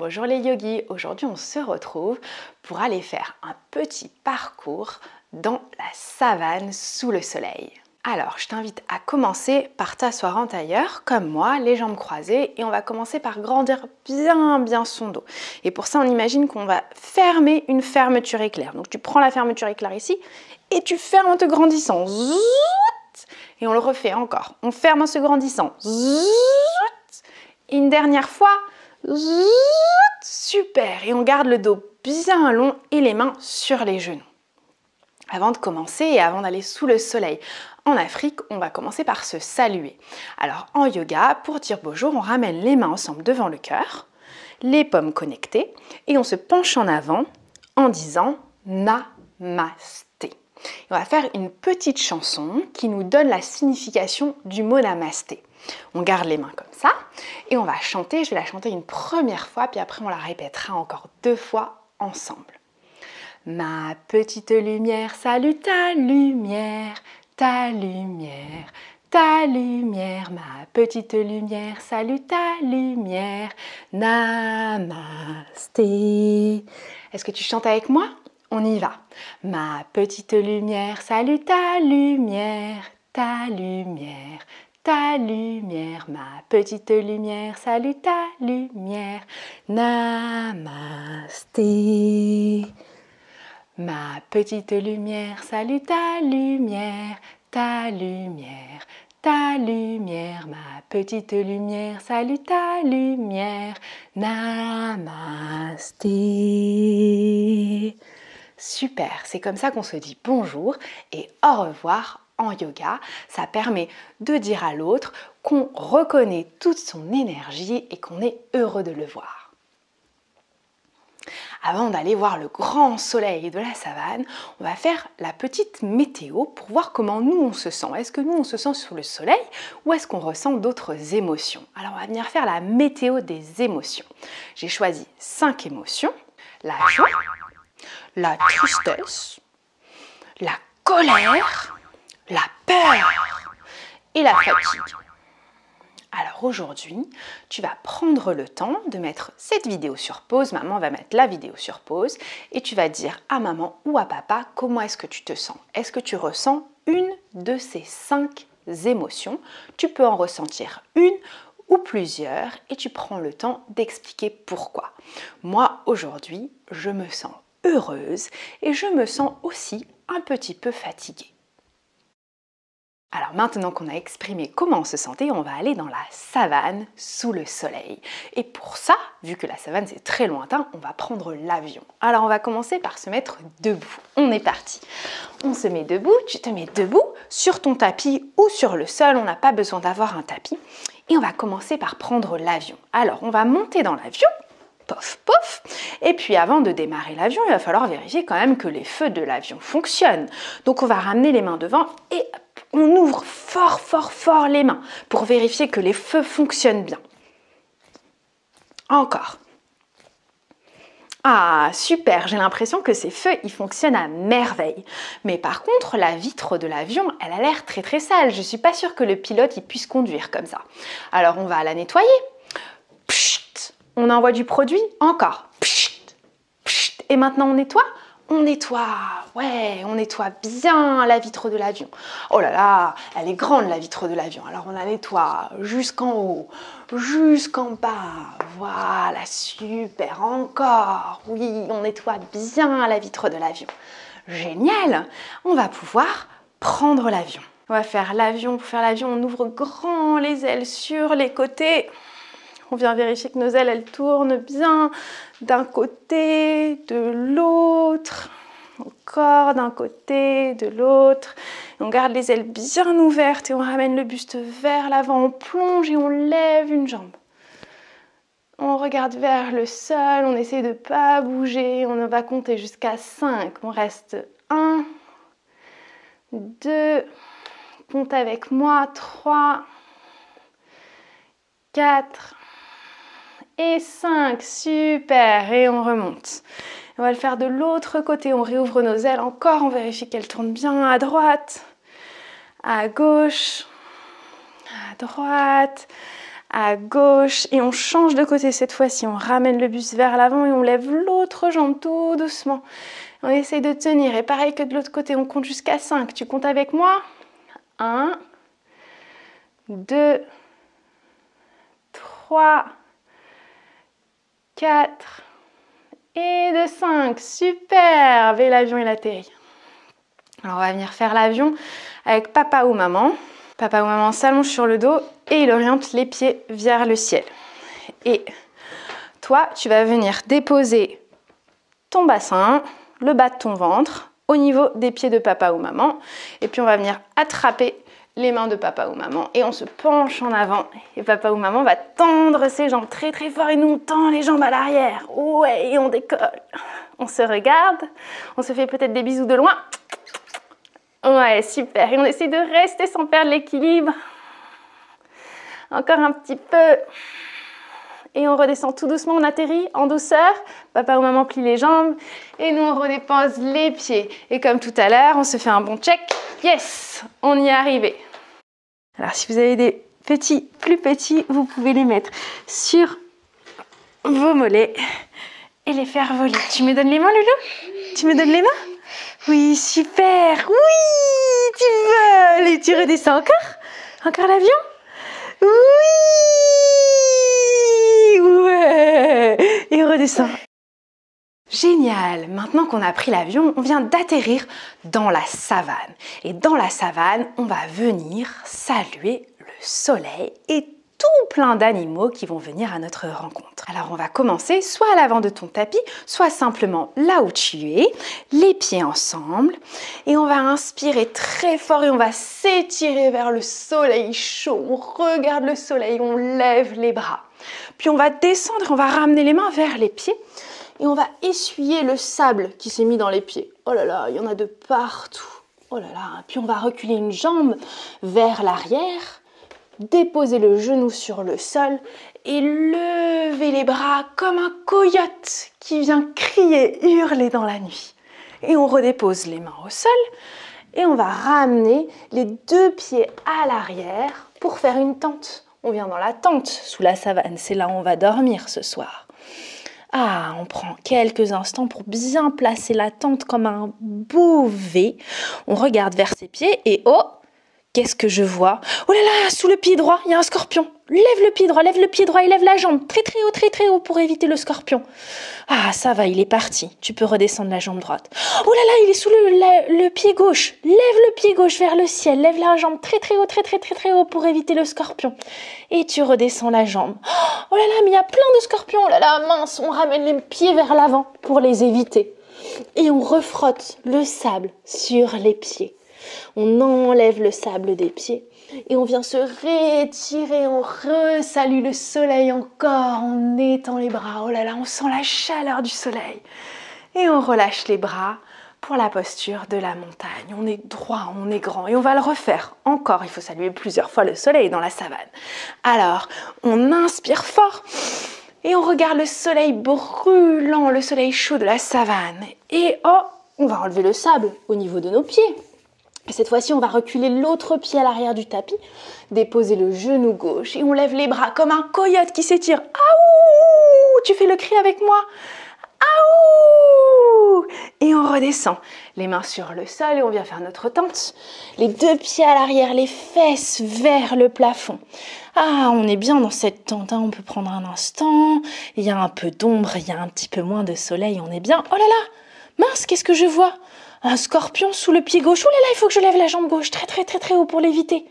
Bonjour les yogis, aujourd'hui on se retrouve pour aller faire un petit parcours dans la savane sous le soleil. Alors je t'invite à commencer par t'asseoir en tailleur comme moi, les jambes croisées, et on va commencer par grandir bien son dos. Et pour ça on imagine qu'on va fermer une fermeture éclair. Donc tu prends la fermeture éclair ici et tu fermes en te grandissant. Et on le refait encore. On ferme en se grandissant. Et une dernière fois. Super! Et on garde le dos bien long et les mains sur les genoux. Avant de commencer et avant d'aller sous le soleil en Afrique, on va commencer par se saluer. Alors en yoga, pour dire bonjour, on ramène les mains ensemble devant le cœur, les paumes connectées et on se penche en avant en disant Namasté. Et on va faire une petite chanson qui nous donne la signification du mot Namasté. On garde les mains comme ça et on va chanter. Je vais la chanter une première fois, puis après on la répétera encore 2 fois ensemble. Ma petite lumière, salue ta lumière, ta lumière, ta lumière. Ma petite lumière, salue ta lumière, Namasté. Est-ce que tu chantes avec moi? On y va. Ma petite lumière, salue ta lumière, ta lumière. Ta lumière, ma petite lumière, salue ta lumière, Namasté. Ma petite lumière, salue ta lumière, ta lumière, ta lumière, ma petite lumière, salue ta lumière, Namasté. Super, c'est comme ça qu'on se dit bonjour et au revoir en yoga. Ça permet de dire à l'autre qu'on reconnaît toute son énergie et qu'on est heureux de le voir. Avant d'aller voir le grand soleil de la savane, on va faire la petite météo pour voir comment nous on se sent. Est-ce que nous on se sent sous le soleil ou est-ce qu'on ressent d'autres émotions? Alors on va venir faire la météo des émotions. J'ai choisi 5 émotions: la joie, la tristesse, la colère, la peur et la fatigue. Alors aujourd'hui, tu vas prendre le temps de mettre cette vidéo sur pause. Maman va mettre la vidéo sur pause et tu vas dire à maman ou à papa comment est-ce que tu te sens. Est-ce que tu ressens une de ces 5 émotions? Tu peux en ressentir une ou plusieurs et tu prends le temps d'expliquer pourquoi. Moi aujourd'hui, je me sens heureuse et je me sens aussi un petit peu fatiguée. Alors maintenant qu'on a exprimé comment on se sentait, on va aller dans la savane sous le soleil. Et pour ça, vu que la savane c'est très lointain, on va prendre l'avion. Alors on va commencer par se mettre debout. On est parti. On se met debout, tu te mets debout sur ton tapis ou sur le sol, on n'a pas besoin d'avoir un tapis. Et on va commencer par prendre l'avion. Alors on va monter dans l'avion. Pof, pof. Et puis avant de démarrer l'avion, il va falloir vérifier quand même que les feux de l'avion fonctionnent. Donc on va ramener les mains devant et on ouvre fort les mains pour vérifier que les feux fonctionnent bien. Encore. Ah, super, j'ai l'impression que ces feux, ils fonctionnent à merveille. Mais par contre, la vitre de l'avion, elle a l'air très sale. Je ne suis pas sûre que le pilote, il puisse conduire comme ça. Alors on va la nettoyer. Psst, on envoie du produit. Encore. Psst, psst. Et maintenant on nettoie. On nettoie, ouais, on nettoie bien la vitre de l'avion. Oh là là, elle est grande la vitre de l'avion. Alors on la nettoie jusqu'en haut, jusqu'en bas. Voilà, super, encore. Oui, on nettoie bien la vitre de l'avion. Génial, on va pouvoir prendre l'avion. On va faire l'avion. Pour faire l'avion, on ouvre grand les ailes sur les côtés. On vient vérifier que nos ailes, elles tournent bien d'un côté, de l'autre, encore d'un côté, de l'autre. On garde les ailes bien ouvertes et on ramène le buste vers l'avant. On plonge et on lève une jambe. On regarde vers le sol, on essaie de ne pas bouger. On va compter jusqu'à 5. On reste 1, 2, compte avec moi, 3, 4, et 5, super, et on remonte. On va le faire de l'autre côté, on réouvre nos ailes encore, on vérifie qu'elles tournent bien à droite, à gauche, à droite, à gauche et on change de côté cette fois-ci. On ramène le buste vers l'avant et on lève l'autre jambe tout doucement. On essaye de tenir et pareil que de l'autre côté, on compte jusqu'à 5. Tu comptes avec moi? 1, 2, 3, 4 et de 5. Super! Et l'avion il atterrit. Alors on va venir faire l'avion avec papa ou maman. Papa ou maman s'allonge sur le dos et il oriente les pieds vers le ciel. Et toi, tu vas venir déposer ton bassin, le bas de ton ventre, au niveau des pieds de papa ou maman. Et puis on va venir attraper les mains de papa ou maman et on se penche en avant. Et papa ou maman va tendre ses jambes très très fort et nous on tend les jambes à l'arrière. Ouais, et on décolle. On se regarde, on se fait peut-être des bisous de loin. Ouais, super. Et on essaie de rester sans perdre l'équilibre. Encore un petit peu. Et on redescend tout doucement, on atterrit en douceur. Papa ou maman plie les jambes. Et nous, on redépose les pieds. Et comme tout à l'heure, on se fait un bon check. Yes, on y est arrivé. Alors, si vous avez des petits, plus petits, vous pouvez les mettre sur vos mollets et les faire voler. Tu me donnes les mains, Loulou? Tu me donnes les mains? Oui, super. Oui, tu voles. Et tu redescends encore? Encore l'avion? Oui. Ouais. Et on redescend. Génial. Maintenant qu'on a pris l'avion, on vient d'atterrir dans la savane. Et dans la savane, on va venir saluer le soleil et tout plein d'animaux qui vont venir à notre rencontre. Alors on va commencer soit à l'avant de ton tapis, soit simplement là où tu es, les pieds ensemble. Et on va inspirer très fort et on va s'étirer vers le soleil chaud. On regarde le soleil, on lève les bras. Puis on va descendre et on va ramener les mains vers les pieds. Et on va essuyer le sable qui s'est mis dans les pieds. Oh là là, il y en a de partout. Oh là là. Puis on va reculer une jambe vers l'arrière. Déposer le genou sur le sol et lever les bras comme un coyote qui vient crier, hurler dans la nuit. Et on redépose les mains au sol et on va ramener les deux pieds à l'arrière pour faire une tente. On vient dans la tente sous la savane, c'est là où on va dormir ce soir. Ah, on prend quelques instants pour bien placer la tente comme un beau V. On regarde vers ses pieds et oh! Qu'est-ce que je vois? Oh là là, sous le pied droit, il y a un scorpion. Lève le pied droit et lève la jambe. Très haut pour éviter le scorpion. Ah, ça va, il est parti. Tu peux redescendre la jambe droite. Oh là là, il est sous le pied gauche. Lève le pied gauche vers le ciel. Lève la jambe très haut pour éviter le scorpion. Et tu redescends la jambe. Oh là là, mais il y a plein de scorpions. Oh là là, mince, on ramène les pieds vers l'avant pour les éviter. Et on refrotte le sable sur les pieds. On enlève le sable des pieds et on vient se réétirer, on resalue le soleil encore, on étend les bras. Oh là là, on sent la chaleur du soleil. Et on relâche les bras pour la posture de la montagne. On est droit, on est grand et on va le refaire encore. Il faut saluer plusieurs fois le soleil dans la savane. Alors, on inspire fort et on regarde le soleil brûlant, le soleil chaud de la savane. Et oh, on va enlever le sable au niveau de nos pieds. Et cette fois-ci, on va reculer l'autre pied à l'arrière du tapis, déposer le genou gauche et on lève les bras comme un coyote qui s'étire. Aouh! Tu fais le cri avec moi. Aouh! Et on redescend. Les mains sur le sol et on vient faire notre tente. Les deux pieds à l'arrière, les fesses vers le plafond. Ah, on est bien dans cette tente, hein. On peut prendre un instant. Il y a un peu d'ombre, il y a un petit peu moins de soleil, on est bien. Oh là là! Mince, qu'est-ce que je vois? Un scorpion sous le pied gauche. Oh là là, il faut que je lève la jambe gauche très haut pour l'éviter.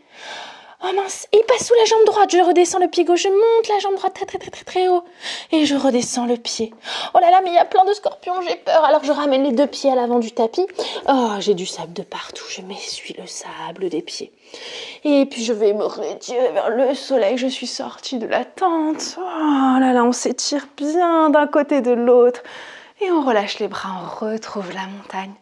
Oh mince, il passe sous la jambe droite. Je redescends le pied gauche, je monte la jambe droite très haut. Et je redescends le pied. Oh là là, mais il y a plein de scorpions, j'ai peur. Alors je ramène les deux pieds à l'avant du tapis. Oh, j'ai du sable de partout. Je m'essuie le sable des pieds. Et puis je vais me retirer vers le soleil. Je suis sortie de la tente. Oh là là, on s'étire bien d'un côté de l'autre. Et on relâche les bras, on retrouve la montagne.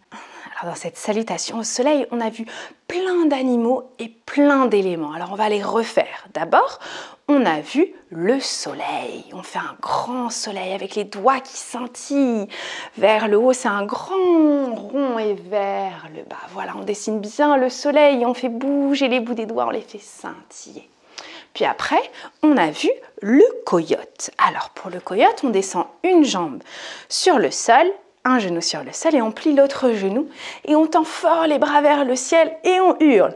Alors dans cette salutation au soleil, on a vu plein d'animaux et plein d'éléments. Alors on va les refaire. D'abord, on a vu le soleil. On fait un grand soleil avec les doigts qui scintillent. Vers le haut, c'est un grand rond et vers le bas. Voilà, on dessine bien le soleil, on fait bouger les bouts des doigts, on les fait scintiller. Puis après, on a vu le coyote. Alors pour le coyote, on descend une jambe sur le sol, un genou sur le sol et on plie l'autre genou et on tend fort les bras vers le ciel et on hurle.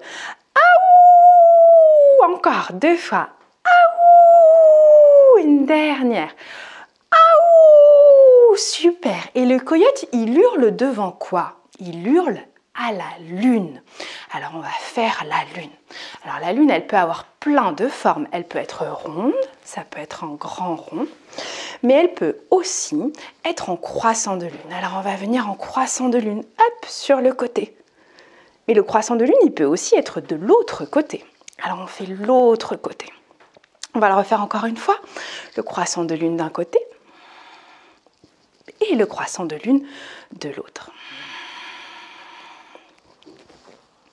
Aouh! Encore 2 fois. Aouh! Une dernière. Aouh! Super! Et le coyote, il hurle devant quoi? Il hurle à la lune. Alors on va faire la lune. Alors la lune, elle peut avoir plein de formes. Elle peut être ronde, ça peut être en grand rond, mais elle peut aussi être en croissant de lune. Alors on va venir en croissant de lune, hop, sur le côté. Mais le croissant de lune, il peut aussi être de l'autre côté. Alors on fait l'autre côté. On va le refaire encore une fois. Le croissant de lune d'un côté et le croissant de lune de l'autre.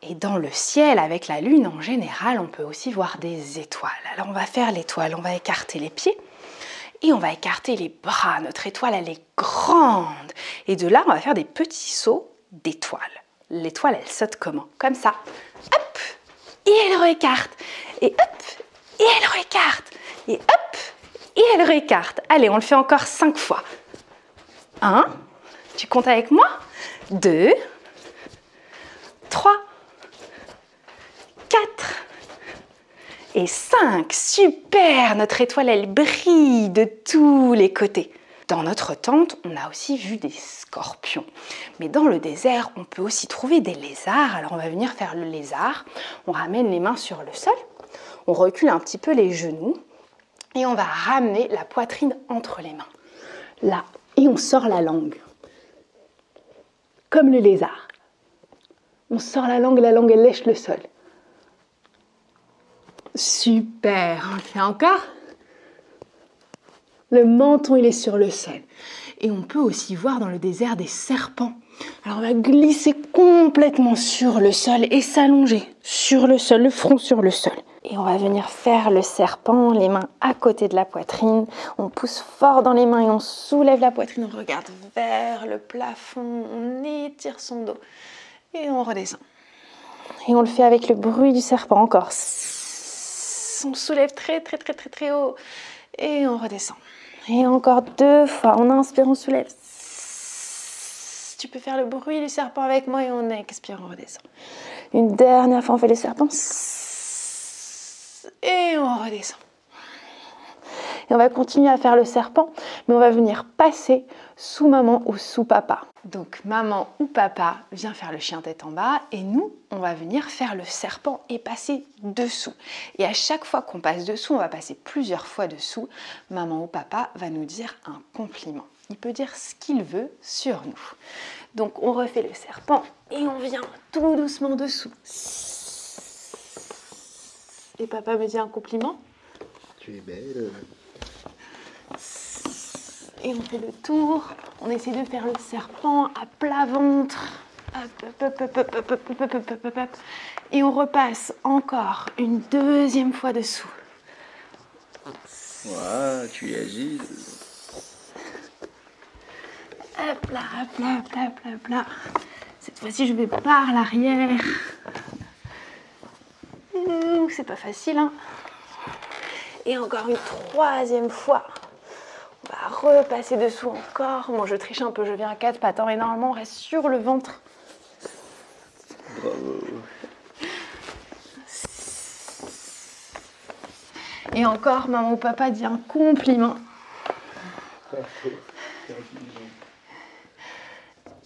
Et dans le ciel, avec la lune, en général, on peut aussi voir des étoiles. Alors on va faire l'étoile, on va écarter les pieds et on va écarter les bras. Notre étoile, elle est grande. Et de là, on va faire des petits sauts d'étoiles. L'étoile, elle saute comment? Comme ça. Hop! Et elle réécarte. Et hop! Et elle réécarte. Et hop! Et elle réécarte. Allez, on le fait encore 5 fois. 1, tu comptes avec moi? 2, 3, 4 et 5. Super! Notre étoile, elle brille de tous les côtés. Dans notre tente, on a aussi vu des scorpions. Mais dans le désert, on peut aussi trouver des lézards. Alors on va venir faire le lézard. On ramène les mains sur le sol. On recule un petit peu les genoux. Et on va ramener la poitrine entre les mains. Là. Et on sort la langue. Comme le lézard. On sort la langue elle lèche le sol. Super, on le fait encore. Le menton, il est sur le sol. Et on peut aussi voir dans le désert des serpents. Alors on va glisser complètement sur le sol et s'allonger sur le sol, le front sur le sol. Et on va venir faire le serpent, les mains à côté de la poitrine. On pousse fort dans les mains et on soulève la poitrine. On regarde vers le plafond, on étire son dos et on redescend. Et on le fait avec le bruit du serpent encore. On soulève très haut et on redescend. Et encore 2 fois, on inspire, on soulève. Tu peux faire le bruit du serpent avec moi et on expire, on redescend. Une dernière fois, on fait le serpent. Et on redescend. Et on va continuer à faire le serpent, mais on va venir passer sous maman ou sous papa. Donc maman ou papa vient faire le chien tête en bas et nous, on va venir faire le serpent et passer dessous. Et à chaque fois qu'on passe dessous, on va passer plusieurs fois dessous, maman ou papa va nous dire un compliment. Il peut dire ce qu'il veut sur nous. Donc on refait le serpent et on vient tout doucement dessous. Et papa me dit un compliment. Tu es belle. Et on fait le tour. On essaie de faire le serpent à plat ventre. Et on repasse encore une deuxième fois dessous. Ouah, tu es agile. Hop là, hop là, hop là, hop là, hop là. Cette fois-ci, je vais par l'arrière. C'est pas facile, hein. Et encore une 3e fois. On va repasser dessous encore. Bon, je triche un peu, je viens à 4 pattes, mais normalement, on reste sur le ventre. Bravo. Et encore, maman ou papa dit un compliment.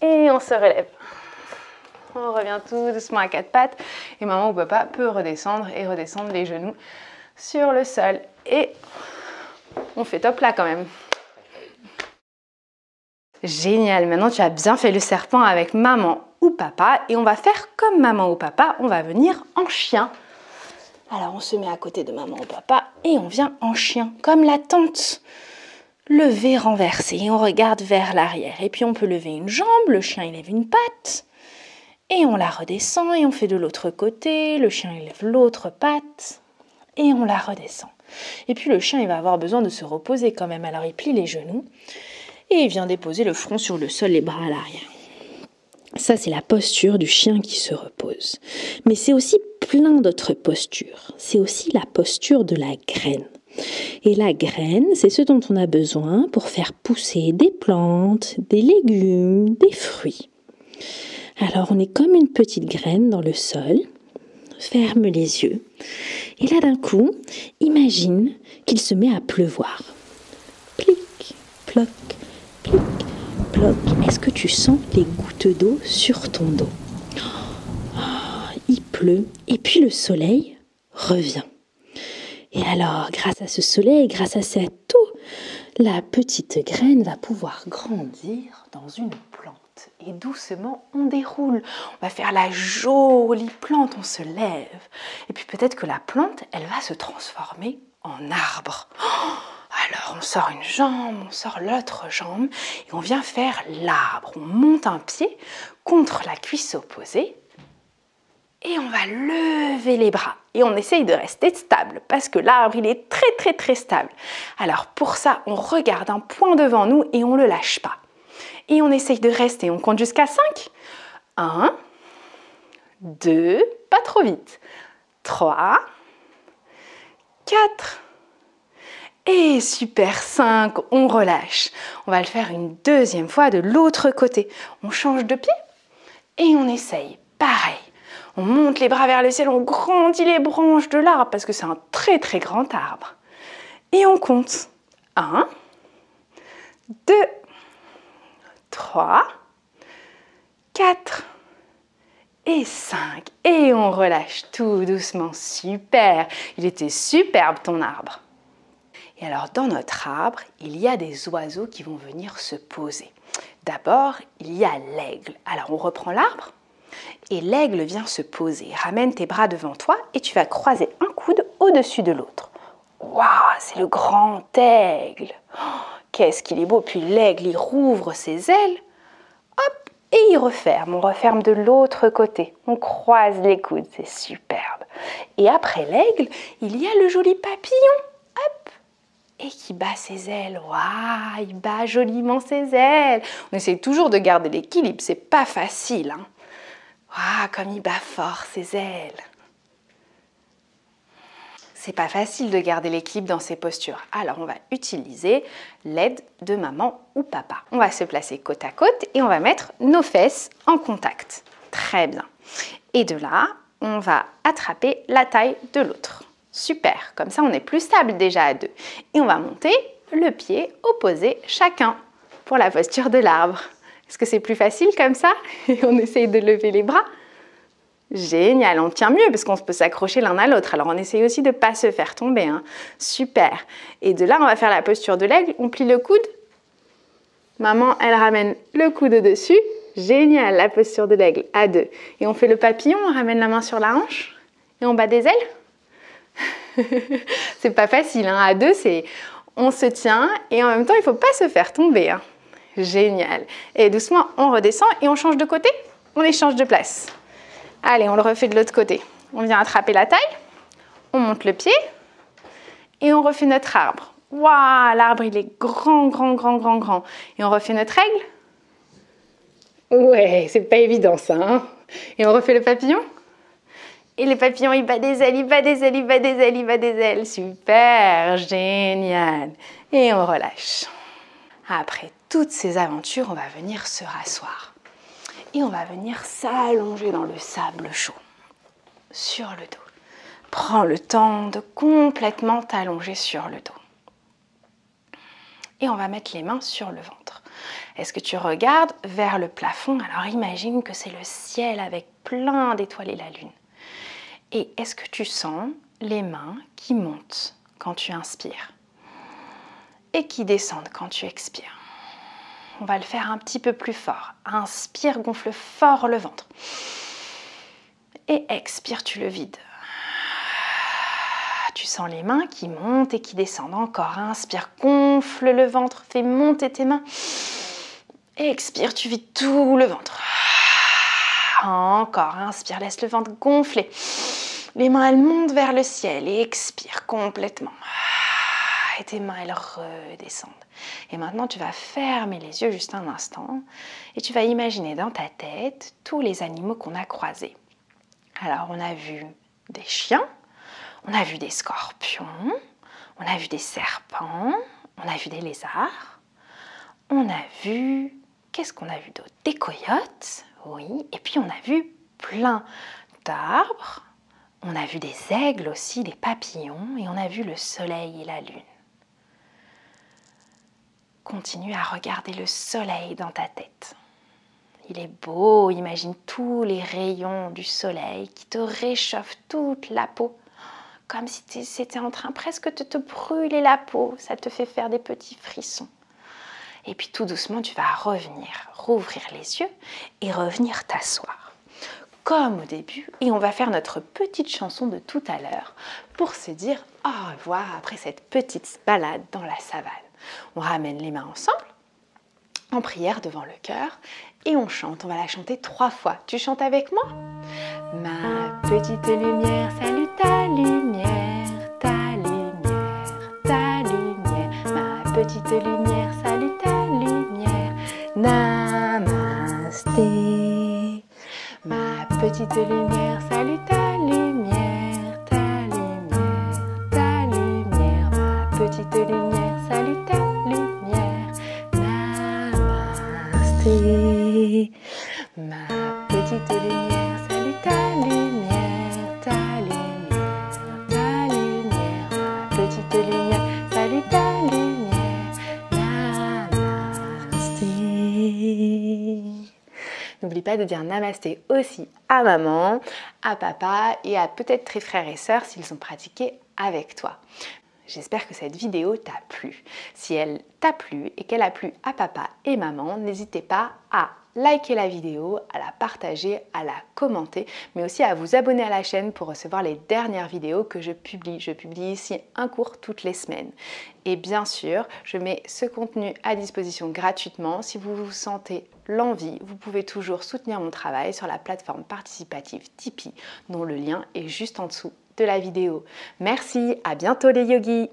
Et on se relève. On revient tout doucement à 4 pattes. Et maman ou papa peut redescendre et redescendre les genoux sur le sol. Et on fait top là quand même. Génial, maintenant tu as bien fait le serpent avec maman ou papa. Et on va faire comme maman ou papa, on va venir en chien. Alors on se met à côté de maman ou papa et on vient en chien, comme la tente. Levé, renversé, et on regarde vers l'arrière. Et puis on peut lever une jambe, le chien il lève une patte. Et on la redescend et on fait de l'autre côté. Le chien il lève l'autre patte et on la redescend. Et puis le chien il va avoir besoin de se reposer quand même. Alors il plie les genoux et il vient déposer le front sur le sol, les bras à l'arrière. Ça, c'est la posture du chien qui se repose. Mais c'est aussi plein d'autres postures. C'est aussi la posture de la graine. Et la graine, c'est ce dont on a besoin pour faire pousser des plantes, des légumes, des fruits. Alors, on est comme une petite graine dans le sol. Ferme les yeux. Et là, d'un coup, imagine qu'il se met à pleuvoir. Plic, ploc, plic, ploc. Est-ce que tu sens les gouttes d'eau sur ton dos? Il pleut et puis le soleil revient. Et alors, grâce à ce soleil, grâce à cette eau, la petite graine va pouvoir grandir dans une plante. Et doucement, on déroule. On va faire la jolie plante, on se lève. Et puis peut-être que la plante, elle va se transformer en arbre. Alors, on sort une jambe, on sort l'autre jambe et on vient faire l'arbre. On monte un pied contre la cuisse opposée et on va lever les bras. Et on essaye de rester stable parce que l'arbre, il est très stable. Alors, pour ça, on regarde un point devant nous et on ne le lâche pas. Et on essaye de rester. On compte jusqu'à 5. 1, 2, pas trop vite. 3, 4. Et super, 5, on relâche. On va le faire une deuxième fois de l'autre côté. On change de pied et on essaye. Pareil. On monte les bras vers le ciel, on grandit les branches de l'arbre parce que c'est un très grand arbre. Et on compte. 1, 2, 3, 4 et 5. Et on relâche tout doucement. Super. Il était superbe ton arbre. Et alors dans notre arbre, il y a des oiseaux qui vont venir se poser. D'abord, il y a l'aigle. Alors on reprend l'arbre et l'aigle vient se poser. Ramène tes bras devant toi et tu vas croiser un coude au-dessus de l'autre. Waouh, c'est le grand aigle. Oh, qu'est-ce qu'il est beau. Puis l'aigle, il rouvre ses ailes. Hop, et il referme. On referme de l'autre côté. On croise les coudes, c'est superbe. Et après l'aigle, il y a le joli papillon. Hop, et qui bat ses ailes. Waouh, il bat joliment ses ailes. On essaie toujours de garder l'équilibre, c'est pas facile. Hein. Waouh, comme il bat fort ses ailes. C'est pas facile de garder l'équilibre dans ces postures. Alors, on va utiliser l'aide de maman ou papa. On va se placer côte à côte et on va mettre nos fesses en contact. Très bien. Et de là, on va attraper la taille de l'autre. Super, comme ça on est plus stable déjà à deux. Et on va monter le pied opposé chacun pour la posture de l'arbre. Est-ce que c'est plus facile comme ça? Et on essaye de lever les bras. Génial, on tient mieux parce qu'on peut s'accrocher l'un à l'autre. Alors on essaye aussi de ne pas se faire tomber. Hein. Super. Et de là, on va faire la posture de l'aigle. On plie le coude. Maman, elle ramène le coude au-dessus. Génial, la posture de l'aigle à deux. Et on fait le papillon, on ramène la main sur la hanche et on bat des ailes. C'est pas facile, hein. À deux, c'est on se tient et en même temps, il ne faut pas se faire tomber. Hein. Génial. Et doucement, on redescend et on change de côté. On échange de place. Allez, on le refait de l'autre côté. On vient attraper la taille, on monte le pied et on refait notre arbre. Waouh, l'arbre, il est grand. Et on refait notre aigle. Ouais, c'est pas évident ça. Hein. Et on refait le papillon. Et le papillon, il bat des ailes, il bat des ailes, il bat des ailes, il bat des ailes. Super, génial. Et on relâche. Après toutes ces aventures, on va venir se rasseoir. Et on va venir s'allonger dans le sable chaud, sur le dos. Prends le temps de complètement t'allonger sur le dos. Et on va mettre les mains sur le ventre. Est-ce que tu regardes vers le plafond? Alors imagine que c'est le ciel avec plein d'étoiles et la lune. Et est-ce que tu sens les mains qui montent quand tu inspires et qui descendent quand tu expires? On va le faire un petit peu plus fort. Inspire, gonfle fort le ventre. Et expire, tu le vides. Tu sens les mains qui montent et qui descendent. Encore, inspire, gonfle le ventre, fais monter tes mains. Et expire, tu vides tout le ventre. Encore, inspire, laisse le ventre gonfler. Les mains, elles montent vers le ciel et expire complètement. et tes mains, elles redescendent. Et maintenant, tu vas fermer les yeux juste un instant et tu vas imaginer dans ta tête tous les animaux qu'on a croisés. Alors, on a vu des chiens, on a vu des scorpions, on a vu des serpents, on a vu des lézards, on a vu... Qu'est-ce qu'on a vu d'autre? Des coyotes, oui, et puis on a vu plein d'arbres, on a vu des aigles aussi, des papillons, et on a vu le soleil et la lune. Continue à regarder le soleil dans ta tête. Il est beau, imagine tous les rayons du soleil qui te réchauffent toute la peau, comme si c'était en train presque de te brûler la peau, ça te fait faire des petits frissons. Et puis tout doucement, tu vas revenir, rouvrir les yeux et revenir t'asseoir. Comme au début, et on va faire notre petite chanson de tout à l'heure pour se dire au revoir après cette petite balade dans la savane. On ramène les mains ensemble, en prière devant le cœur, et on chante. On va la chanter 3 fois. Tu chantes avec moi? Ma petite lumière, salut ta lumière, ta lumière, ta lumière. Ma petite lumière, salut ta lumière, namasté. Ma petite lumière, salut ta lumière, ta lumière, ta lumière. Ma petite lumière, salut ta lumière, namasté. Ma petite lumière, salut ta lumière, ta lumière, ta lumière. Ma petite lumière, salut ta lumière, namasté. N'oublie pas de dire namasté aussi à maman, à papa et à peut-être tes frères et sœurs s'ils ont pratiqué avec toi. J'espère que cette vidéo t'a plu. Si elle t'a plu et qu'elle a plu à papa et maman, n'hésitez pas à liker la vidéo, à la partager, à la commenter, mais aussi à vous abonner à la chaîne pour recevoir les dernières vidéos que je publie. Je publie ici un cours toutes les semaines. Et bien sûr, je mets ce contenu à disposition gratuitement. Si vous vous sentez l'envie, vous pouvez toujours soutenir mon travail sur la plateforme participative Tipeee, dont le lien est juste en dessous de la vidéo. Merci, à bientôt les yogis!